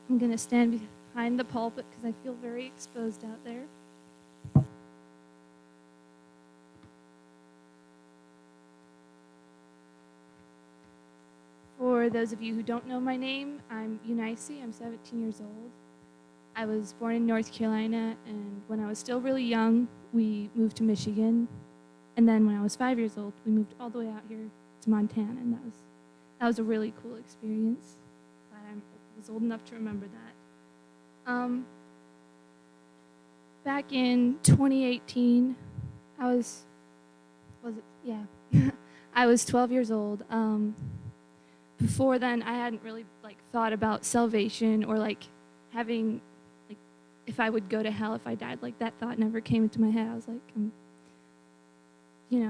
I'm going to stand behind the pulpit because I feel very exposed out there. For those of you who don't know my name, I'm Eunice. I'm 17 years old. I was born in North Carolina, and when I was still really young, we moved to Michigan. And then when I was 5 years old, we moved all the way out here to Montana, and that was a really cool experience. Glad I was old enough to remember that. Back in 2018, I was 12 years old. Before then, I hadn't really thought about salvation or having if I would go to hell if I died. That thought never came into my head. I was I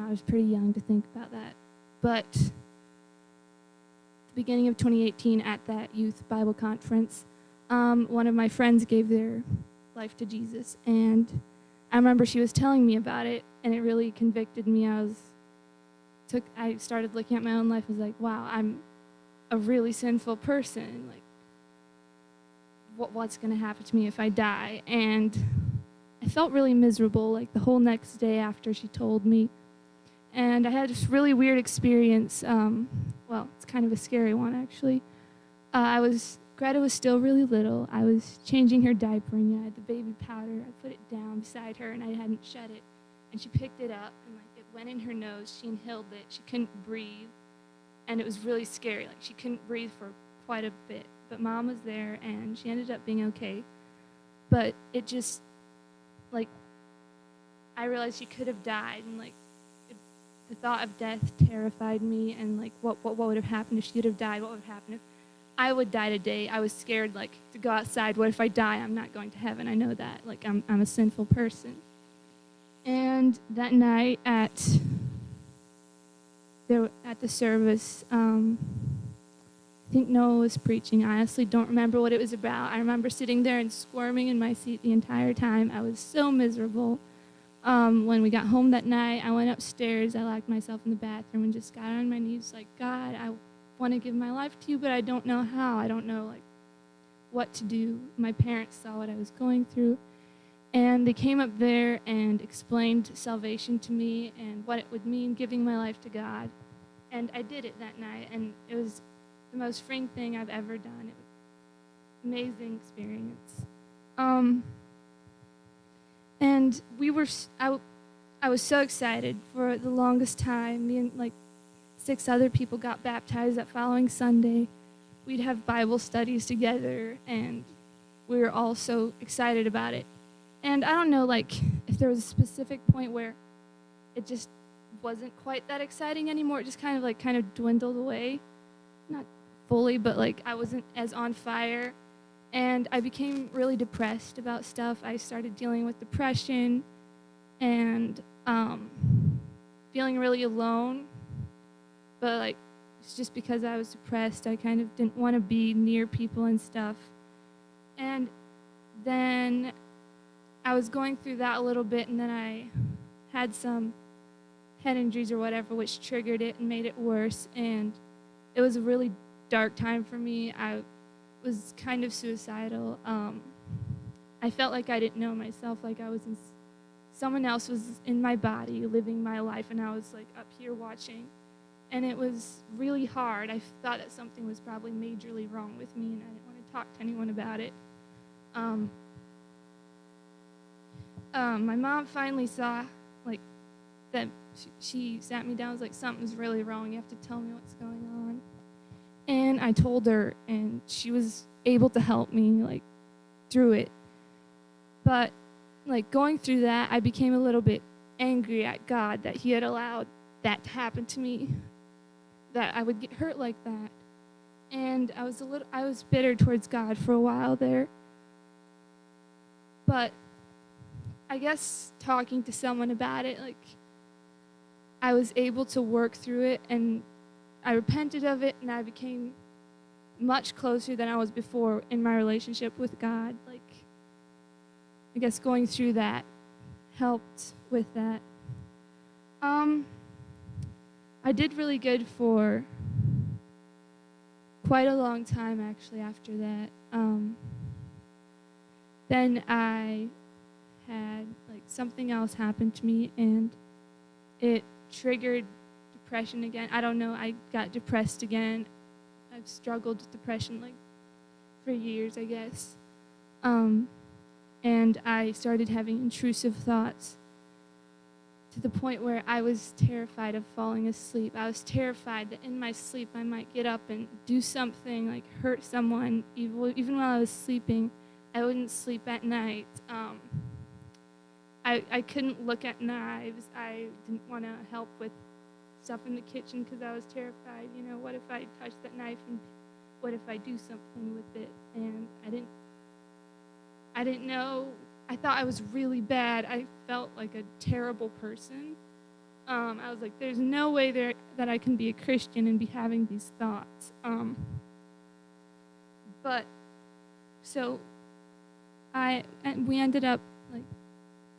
was pretty young to think about that. But the beginning of 2018 at that youth Bible conference, one of my friends gave their life to Jesus, and I remember she was telling me about it, and it really convicted me. I started looking at my own life. I was like, wow, I'm a really sinful person. What's going to happen to me if I die? And I felt really miserable the whole next day after she told me. And I had this really weird experience. It's kind of a scary one, actually. Greta was still really little. I was changing her diaper, and I had the baby powder. I put it down beside her, and I hadn't shed it. And she picked it up, and it went in her nose. She inhaled it. She couldn't breathe, and it was really scary. She couldn't breathe for quite a bit. But Mom was there, and she ended up being okay. But it just, I realized she could have died, and the thought of death terrified me, and what would have happened if she would have died? What would have happened if I would die today? I was scared to go outside. What if I die? I'm not going to heaven. I know that. I'm a sinful person. And that night at the service, I think Noah was preaching. I honestly don't remember what it was about. I remember sitting there and squirming in my seat the entire time. I was so miserable. When we got home that night, I went upstairs. I locked myself in the bathroom and just got on my knees God, I want to give my life to you, but I don't know how. I don't know what to do. My parents saw what I was going through, and they came up there and explained salvation to me and what it would mean giving my life to God. And I did it that night, and it was the most freeing thing I've ever done. It was an amazing experience. And I was so excited for the longest time. Me and 6 other people got baptized that following Sunday. We'd have Bible studies together, and we were all so excited about it. And I don't know if there was a specific point where it just wasn't quite that exciting anymore. It just kind of dwindled away. Not fully, but I wasn't as on fire. And I became really depressed about stuff. I started dealing with depression and feeling really alone. But it's just because I was depressed. I kind of didn't want to be near people and stuff. And then I was going through that a little bit, and then I had some head injuries or whatever, which triggered it and made it worse. And it was a really dark time for me. I was kind of suicidal. I felt like I didn't know myself, someone else was in my body living my life, and I was up here watching. And it was really hard. I thought that something was probably majorly wrong with me, and I didn't want to talk to anyone about it. My mom finally saw that she sat me down. Was something's really wrong. You have to tell me what's going on. And I told her, and she was able to help me through it. But going through that, I became a little bit angry at God that He had allowed that to happen to me, that I would get hurt like that. And I was bitter towards God for a while there. But I guess talking to someone about it, I was able to work through it, and I repented of it, and I became much closer than I was before in my relationship with God. I guess going through that helped with that. I did really good for quite a long time, actually, after that. Then I had, like, something else happen to me, and it triggered depression again. I don't know, I got depressed again. I've struggled with depression, like, for years, I guess. And I started having intrusive thoughts to the point where I was terrified of falling asleep. I was terrified that in my sleep I might get up and do something, like hurt someone. Even while I was sleeping, I wouldn't sleep at night. I couldn't look at knives. I didn't want to help with stuff in the kitchen because I was terrified. You know, what if I touch that knife, and what if I do something with it? And I didn't know. I thought I was really bad. I felt like a terrible person. I was like, there's no way that I can be a Christian and be having these thoughts. But so we ended up like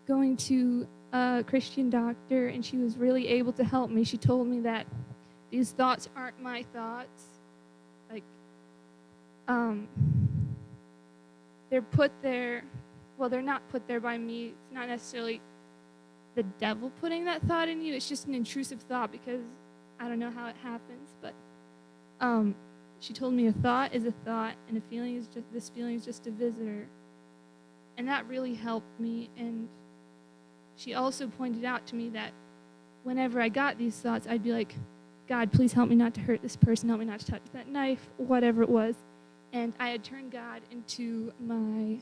going to a Christian doctor, and she was really able to help me. She told me that these thoughts aren't my thoughts. Like, they're put there. Well, they're not put there by me. It's not necessarily the devil putting that thought in you. It's just an intrusive thought because I don't know how it happens. But she told me a thought is a thought, and this feeling is just a visitor. And that really helped me. And she also pointed out to me that whenever I got these thoughts, I'd be like, God, please help me not to hurt this person. Help me not to touch that knife, whatever it was. And I had turned God into my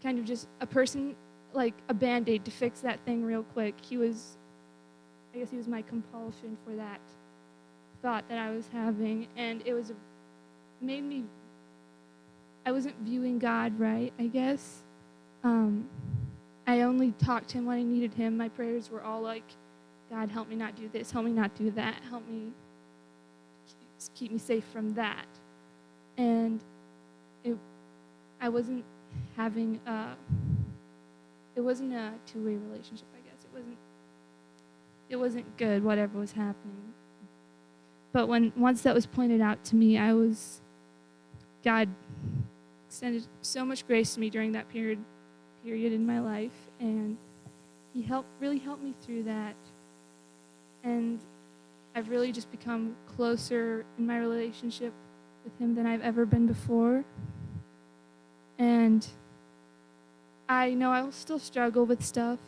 kind of just a person, like a Band-Aid to fix that thing real quick. I guess he was my compulsion for that thought that I was having. And it made me, I wasn't viewing God right, I guess. I only talked to him when I needed him. My prayers were all like, God, help me not do this, help me not do that, help me keep me safe from that. And I wasn't having it wasn't a two-way relationship, I guess. It wasn't good, whatever was happening. But once that was pointed out to me, God extended so much grace to me during that period in my life, and he really helped me through that. And I've really just become closer in my relationship with him than I've ever been before. And I know I will still struggle with stuff,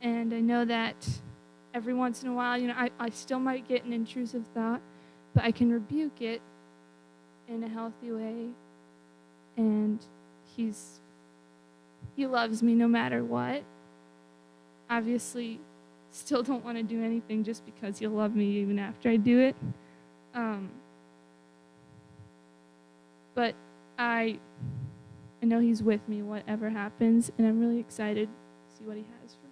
and I know that every once in a while, I still might get an intrusive thought, but I can rebuke it in a healthy way, and he loves me no matter what. Obviously, still don't want to do anything just because he'll love me even after I do it. But I know he's with me whatever happens, and I'm really excited to see what he has for me.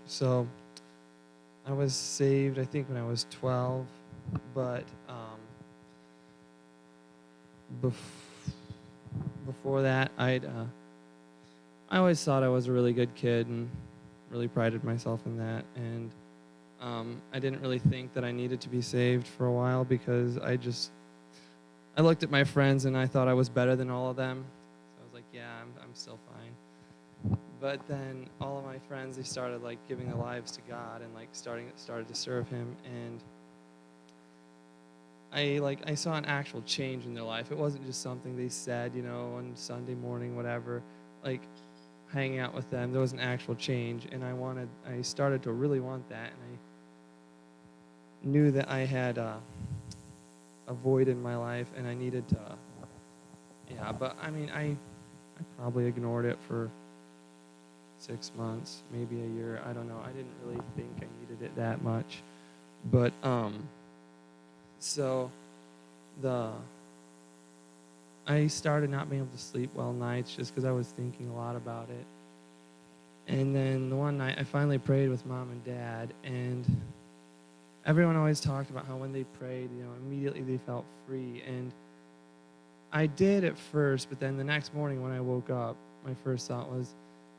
So I was saved, I think, when I was 12, but before that, I always thought I was a really good kid and really prided myself in that. And I didn't really think that I needed to be saved for a while because I looked at my friends and I thought I was better than all of them. So I was like, yeah, I'm still fine. But then all of my friends, they started like giving their lives to God and like started to serve him, and I saw an actual change in their life. It wasn't just something they said, on Sunday morning, whatever. Like hanging out with them, there was an actual change, and I started to really want that, and I knew that I had a void in my life, and I needed to. Yeah, but I mean, I probably ignored it for 6 months, maybe a year. I don't know. I didn't really think I needed it that much. But so I started not being able to sleep well nights just because I was thinking a lot about it. And then the one night I finally prayed with mom and dad, and everyone always talked about how when they prayed, immediately they felt free. And I did at first, but then the next morning when I woke up, my first thought was,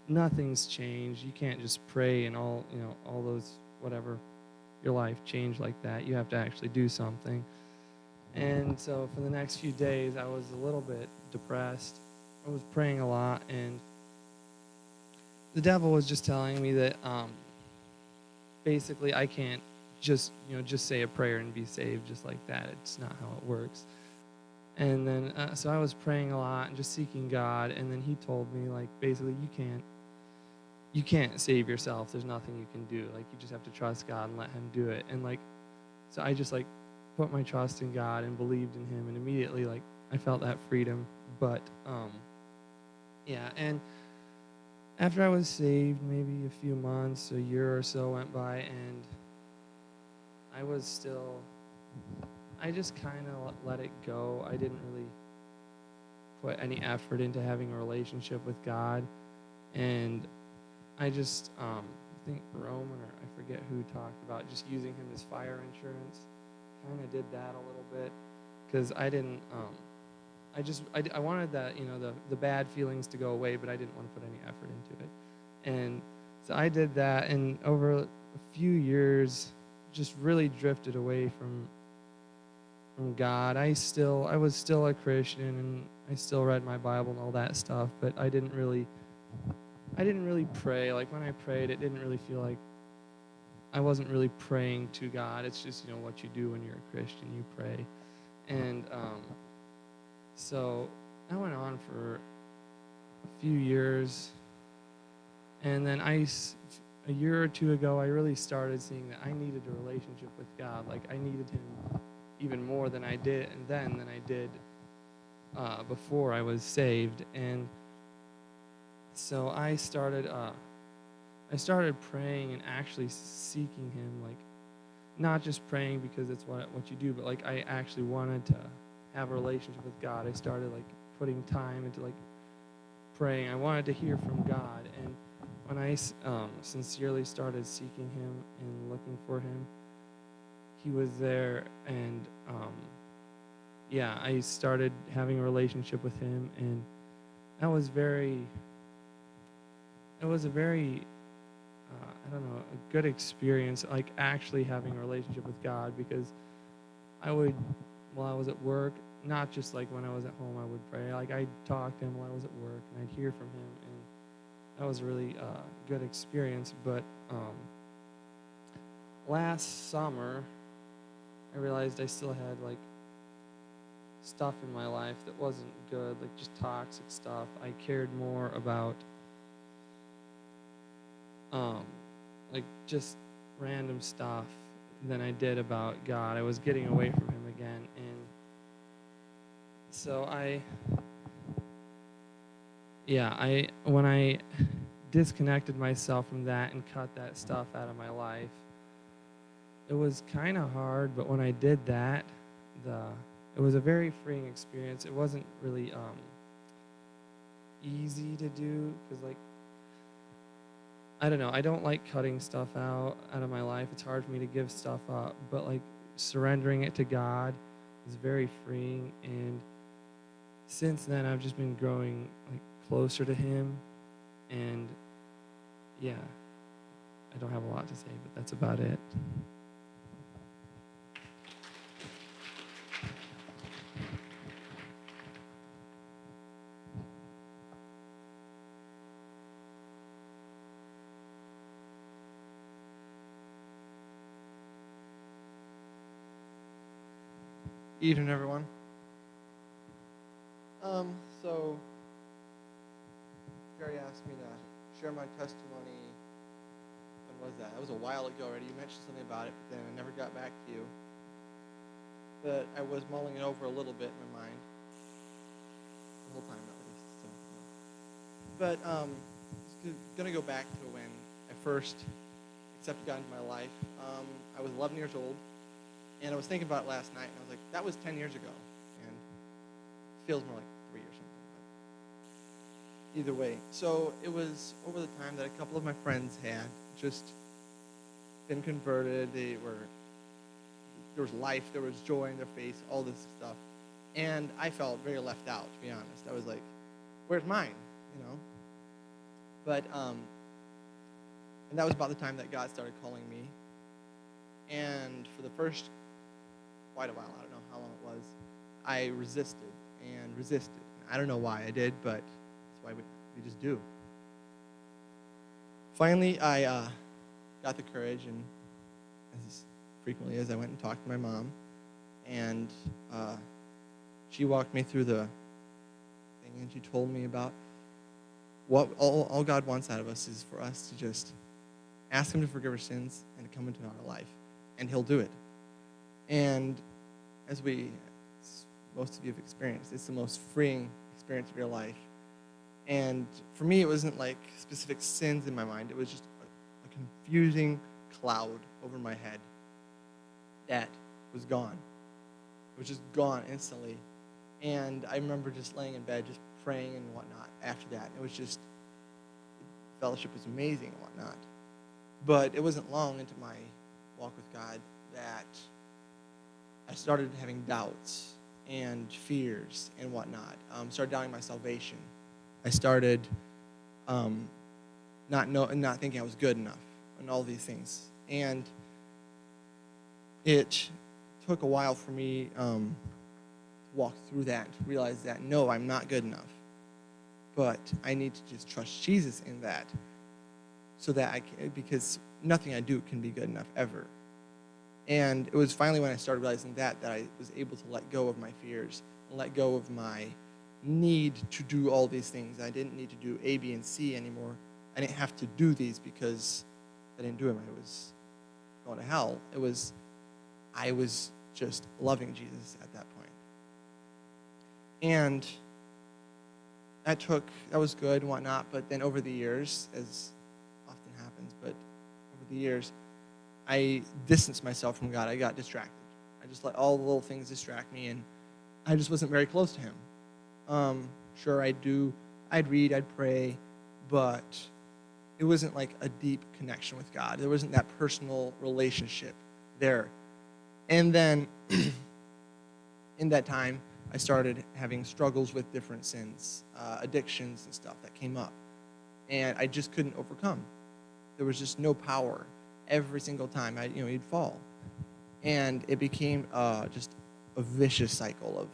nothing's changed. You can't just pray and all those whatever your life change like that. You have to actually do something. And so for the next few days, I was a little bit depressed. I was praying a lot, and the devil was just telling me that basically I can't just say a prayer and be saved just like that. It's not how it works. And then so I was praying a lot and just seeking God, and then he told me, like, basically you can't save yourself. There's nothing you can do. Like, you just have to trust God and let him do it. And like, so I just like put my trust in God and believed in him, and immediately like I felt that freedom. But yeah, and after I was saved, maybe a few months, a year or so went by, and I just kind of let it go. I didn't really put any effort into having a relationship with God. And I just think Roman, or I forget who, talked about just using him as fire insurance. Kind of did that a little bit because I didn't, I wanted that, the bad feelings to go away, but I didn't want to put any effort into it. And so I did that, and over a few years, just really drifted away from God. I was still a Christian, and I still read my Bible and all that stuff, but I didn't really pray. Like, when I prayed, it didn't really feel like I wasn't really praying to God. It's just, what you do when you're a Christian, you pray. And so that went on for a few years. And then a year or two ago, I really started seeing that I needed a relationship with God. Like, I needed him even more than I did before I was saved. And so I started praying and actually seeking him, like, not just praying because it's what you do, but like I actually wanted to have a relationship with God. I started like putting time into like praying. I wanted to hear from God, and when I sincerely started seeking him and looking for him, he was there. And I started having a relationship with him, and that was it was a very a good experience, like actually having a relationship with God, because while I was at work, not just like when I was at home, I would pray. Like, I'd talk to him while I was at work, and I'd hear from him, and that was a really good experience. But last summer, I realized I still had like stuff in my life that wasn't good, like just toxic stuff. I cared more about like just random stuff than I did about God. I was getting away from him again, and so when I disconnected myself from that and cut that stuff out of my life, it was kind of hard. But when I did that, it was a very freeing experience. It wasn't really easy to do, because like, I don't know, I don't like cutting stuff out of my life. It's hard for me to give stuff up, but like surrendering it to God is very freeing. And since then, I've just been growing like closer to him. And yeah, I don't have a lot to say, but that's about it. Evening, everyone. So Gary asked me to share my testimony. When was that? That was a while ago already. You mentioned something about it, but then I never got back to you. But I was mulling it over a little bit in my mind, the whole time at least. So. But it's gonna go back to when I first accepted God into my life. I was 11 years old. And I was thinking about it last night, and I was like, that was 10 years ago. And it feels more like either way. So it was over the time that a couple of my friends had just been converted. There was life, there was joy in their face, all this stuff. And I felt very left out, to be honest. I was like, where's mine? You know? But, and that was about the time that God started calling me. And for the first quite a while, I don't know how long it was, I resisted and resisted. I don't know why I did, but that's why we just do. Finally, I got the courage, and as frequently as I went and talked to my mom, and she walked me through the thing, and she told me about what all God wants out of us is for us to just ask him to forgive our sins and to come into our life, and he'll do it. And as most of you have experienced, it's the most freeing experience of your life. And for me, it wasn't like specific sins in my mind. It was just a confusing cloud over my head that was gone. It was just gone instantly. And I remember just laying in bed, just praying and whatnot after that. It was just, fellowship was amazing and whatnot. But it wasn't long into my walk with God that I started having doubts and fears and whatnot. Started doubting my salvation. I started not thinking I was good enough and all these things. And it took a while for me to walk through that, to realize that, no, I'm not good enough. But I need to just trust Jesus in that, so that because nothing I do can be good enough ever. And it was finally when I started realizing that I was able to let go of my fears and let go of my need to do all these things. I didn't need to do A, B, and C anymore. I didn't have to do these because I didn't do them. I was going to hell. I was just loving Jesus at that point. And that was good and whatnot, but then over the years, as often happens, but over the years, I distanced myself from God. I got distracted. I just let all the little things distract me, and I just wasn't very close to him. Sure, I'd read, I'd pray, but it wasn't like a deep connection with God. There wasn't that personal relationship there. And then in that time, I started having struggles with different sins, addictions and stuff that came up. And I just couldn't overcome. There was just no power. Every single time, you'd fall. And it became just a vicious cycle of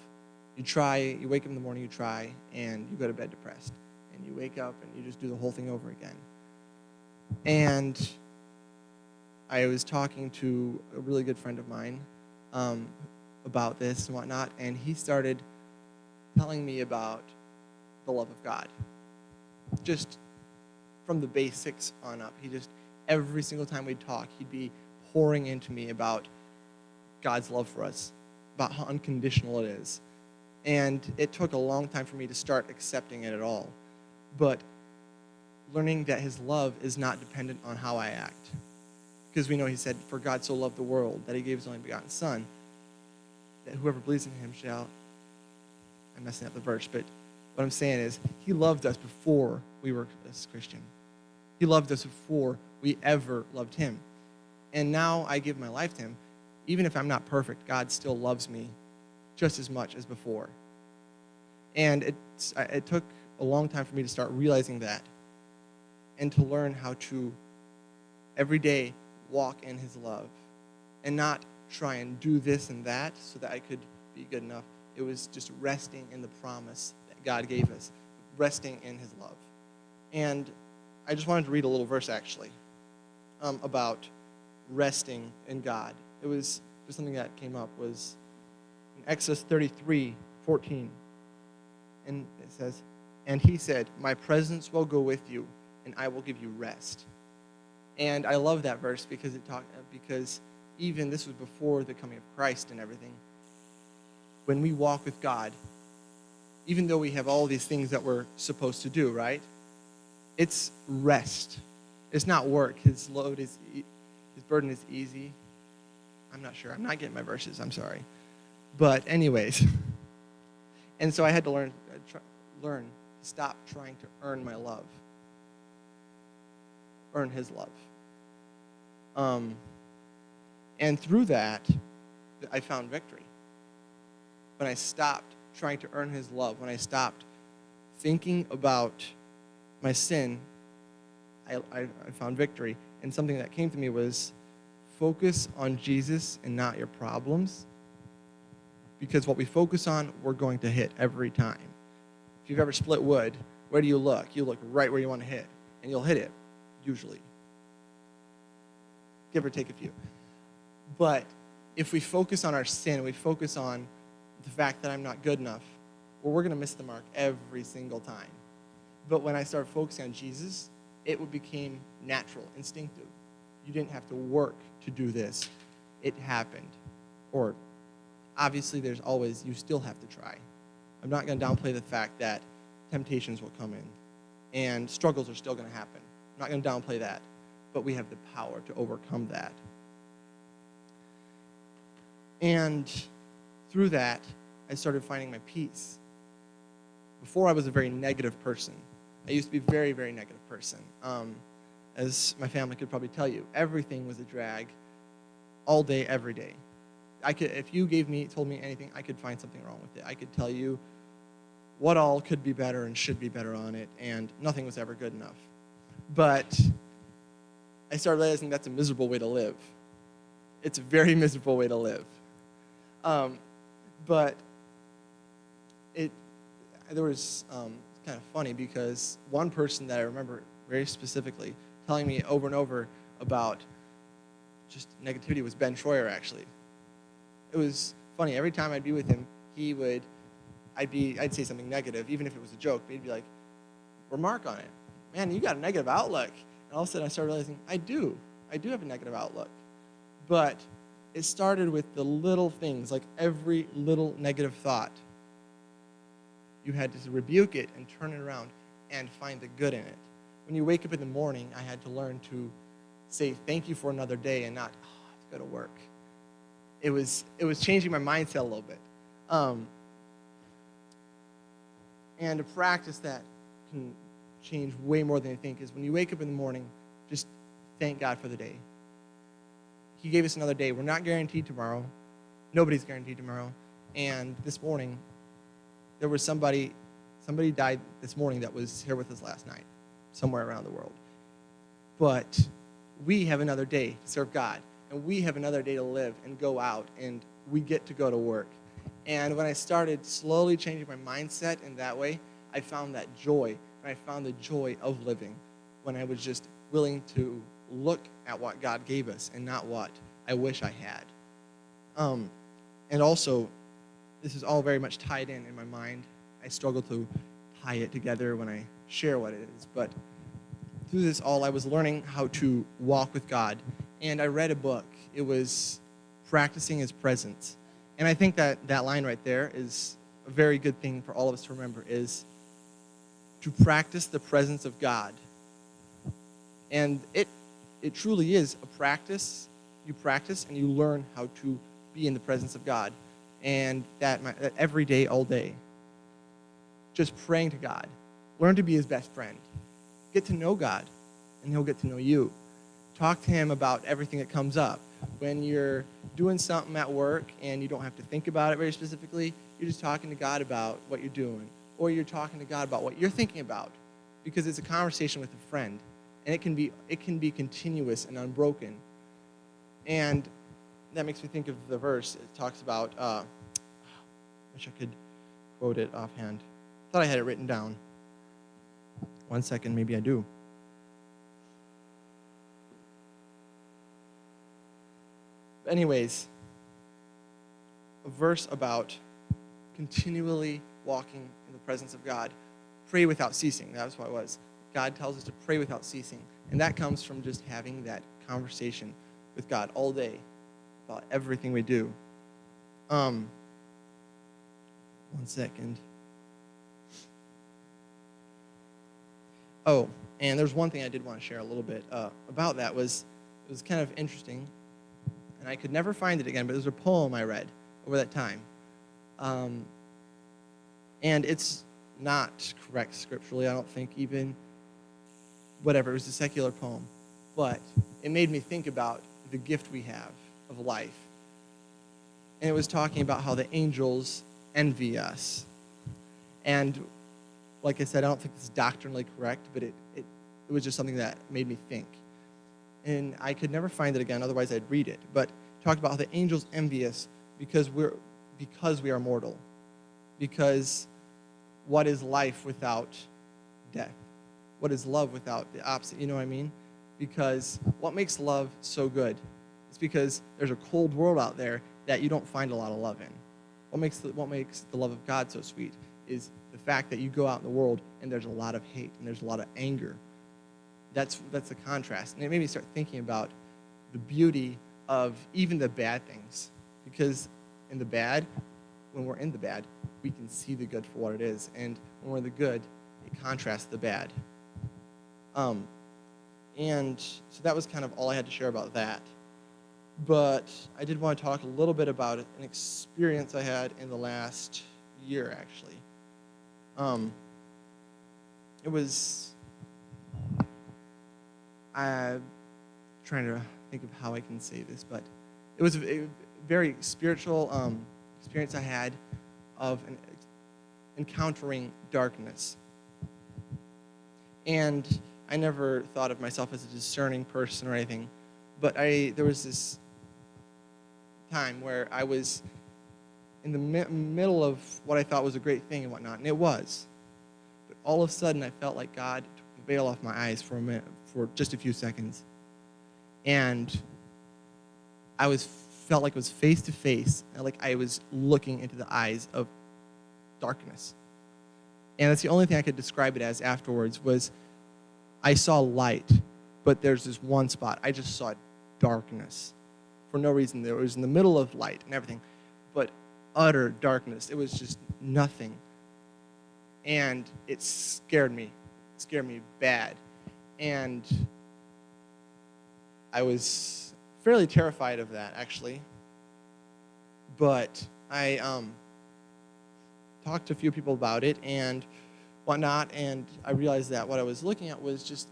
you wake up in the morning, you try, and you go to bed depressed. And you wake up and you just do the whole thing over again. And I was talking to a really good friend of mine about this and whatnot, and he started telling me about the love of God. Just from the basics on up. Every single time we'd talk, he'd be pouring into me about God's love for us, about how unconditional it is. And it took a long time for me to start accepting it at all. But learning that his love is not dependent on how I act. Because we know he said, for God so loved the world that he gave his only begotten son, that whoever believes in him shall, I'm messing up the verse, but what I'm saying is he loved us before we were a Christian. He loved us before we ever loved him. And now I give my life to him. Even if I'm not perfect, God still loves me just as much as before. And it took a long time for me to start realizing that and to learn how to every day walk in his love and not try and do this and that so that I could be good enough. It was just resting in the promise that God gave us, resting in his love. And I just wanted to read a little verse, actually, about resting in God. It was just something that came up, was in Exodus 33:14. And it says, and he said, my presence will go with you, and I will give you rest. And I love that verse because because even this was before the coming of Christ and everything. When we walk with God, even though we have all these things that we're supposed to do, right? It's rest. It's not work. His burden is easy. I'm not sure. I'm not getting my verses. I'm sorry. But anyways, and so I had to learn to stop trying to earn my love, earn his love. And through that, I found victory. When I stopped trying to earn his love, when I stopped thinking about my sin, I found victory. And something that came to me was focus on Jesus and not your problems. Because what we focus on, we're going to hit every time. If you've ever split wood, where do you look? You look right where you want to hit, and you'll hit it, usually. Give or take a few. But if we focus on our sin, we focus on the fact that I'm not good enough, well, we're going to miss the mark every single time. But when I started focusing on Jesus, it became natural, instinctive. You didn't have to work to do this. It happened. Or, obviously, you still have to try. I'm not going to downplay the fact that temptations will come in, and struggles are still going to happen. I'm not going to downplay that, but we have the power to overcome that. And through that, I started finding my peace. Before, I was a very negative person. I used to be a very, very negative person. As my family could probably tell you, everything was a drag all day, every day. If you told me anything, I could find something wrong with it. I could tell you what all could be better and should be better on it, and nothing was ever good enough. But I started realizing that's a miserable way to live. It's a very miserable way to live. But there was kind of funny because one person that I remember very specifically telling me over and over about just negativity was Ben Troyer, actually. It was funny. Every time I'd be with him, I'd say something negative, even if it was a joke. But he'd be like, remark on it. Man, you got a negative outlook. And all of a sudden I started realizing, I do have a negative outlook. But it started with the little things, like every little negative thought. You had to rebuke it and turn it around and find the good in it. When you wake up in the morning, I had to learn to say thank you for another day and not, I have to go to work. It was changing my mindset a little bit. And a practice that can change way more than you think is when you wake up in the morning, just thank God for the day. He gave us another day. We're not guaranteed tomorrow. Nobody's guaranteed tomorrow. And this morning, there was somebody died this morning that was here with us last night, somewhere around the world. But we have another day to serve God, and we have another day to live and go out, and we get to go to work. And when I started slowly changing my mindset in that way, I found that joy, and I found the joy of living when I was just willing to look at what God gave us and not what I wish I had. And also, this is all very much tied in my mind. I struggle to tie it together when I share what it is. But through this all, I was learning how to walk with God. And I read a book. It was Practicing His Presence. And I think that line right there is a very good thing for all of us to remember, is to practice the presence of God. And it truly is a practice. You practice and you learn how to be in the presence of God. And that every day, all day. Just praying to God. Learn to be His best friend. Get to know God, and He'll get to know you. Talk to Him about everything that comes up. When you're doing something at work and you don't have to think about it very specifically, you're just talking to God about what you're doing. Or you're talking to God about what you're thinking about. Because it's a conversation with a friend. And it can be continuous and unbroken. And that makes me think of the verse. It talks about, I wish I could quote it offhand. I thought I had it written down. One second, maybe I do. But anyways, a verse about continually walking in the presence of God. Pray without ceasing. That was what it was. God tells us to pray without ceasing. And that comes from just having that conversation with God all day about everything we do. One second. Oh, and there's one thing I did want to share a little bit about that. It was kind of interesting, and I could never find it again, but there's a poem I read over that time. And it's not correct scripturally. I don't think even, whatever, it was a secular poem. But it made me think about the gift we have of life. And it was talking about how the angels envy us. And like I said, I don't think it's doctrinally correct, but it was just something that made me think. And I could never find it again, otherwise I'd read it. But it talked about how the angels envy us because we are mortal. Because what is life without death? What is love without the opposite? You know what I mean? Because what makes love so good? It's because there's a cold world out there that you don't find a lot of love in. What makes the love of God so sweet is the fact that you go out in the world and there's a lot of hate and there's a lot of anger. That's the contrast. And it made me start thinking about the beauty of even the bad things. Because when we're in the bad, we can see the good for what it is. And when we're in the good, it contrasts the bad. And so that was kind of all I had to share about that. But I did want to talk a little bit about an experience I had in the last year, actually. It was... I'm trying to think of how I can say this, but it was a very spiritual experience I had of encountering darkness. And I never thought of myself as a discerning person or anything, but there was this time where I was in the middle of what I thought was a great thing and whatnot, and it was. But all of a sudden, I felt like God took the veil off my eyes for a minute, for just a few seconds. And I felt like it was face to face, like I was looking into the eyes of darkness. And that's the only thing I could describe it as afterwards was I saw light, but there's this one spot. I just saw darkness for no reason. It was in the middle of light and everything, but utter darkness. It was just nothing. And it scared me. It scared me bad. And I was fairly terrified of that, actually. But I talked to a few people about it and whatnot, and I realized that what I was looking at was just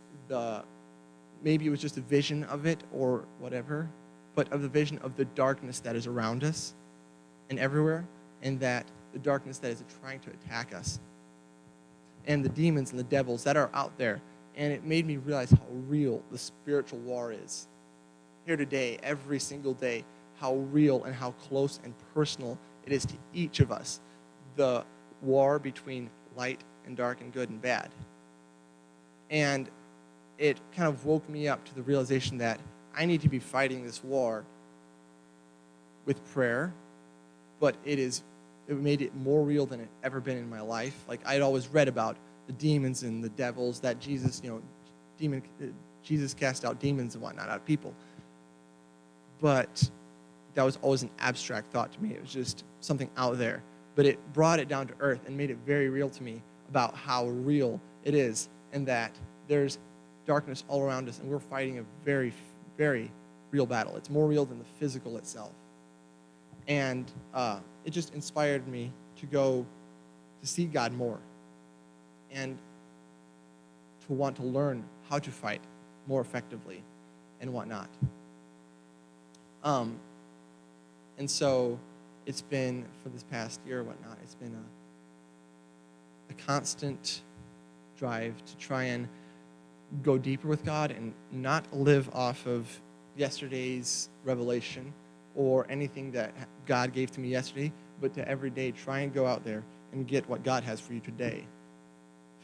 maybe it was just a vision of it or whatever, but of the vision of the darkness that is around us and everywhere, and that the darkness that is trying to attack us, and the demons and the devils that are out there. And it made me realize how real the spiritual war is. Here today, every single day, how real and how close and personal it is to each of us. The war between light and dark and good and bad. And it kind of woke me up to the realization that I need to be fighting this war with prayer, but it made it more real than it ever been in my life. Like I'd always read about the demons and the devils that Jesus cast out demons and whatnot out of people. But that was always an abstract thought to me. It was just something out there. But it brought it down to earth and made it very real to me about how real it is and that there's darkness all around us and we're fighting a very, very real battle. It's more real than the physical itself. And it just inspired me to go to see God more and to want to learn how to fight more effectively and whatnot. And so it's been, for this past year or whatnot, it's been a constant drive to try and go deeper with God and not live off of yesterday's revelation or anything that God gave to me yesterday, but to every day try and go out there and get what God has for you today.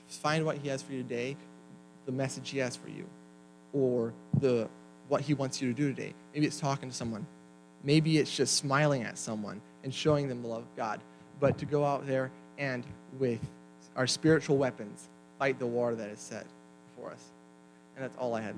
Find what he has for you today, the message he has for you, or what he wants you to do today. Maybe it's talking to someone. Maybe it's just smiling at someone and showing them the love of God. But to go out there and with our spiritual weapons, fight the war that is set before us. And that's all I had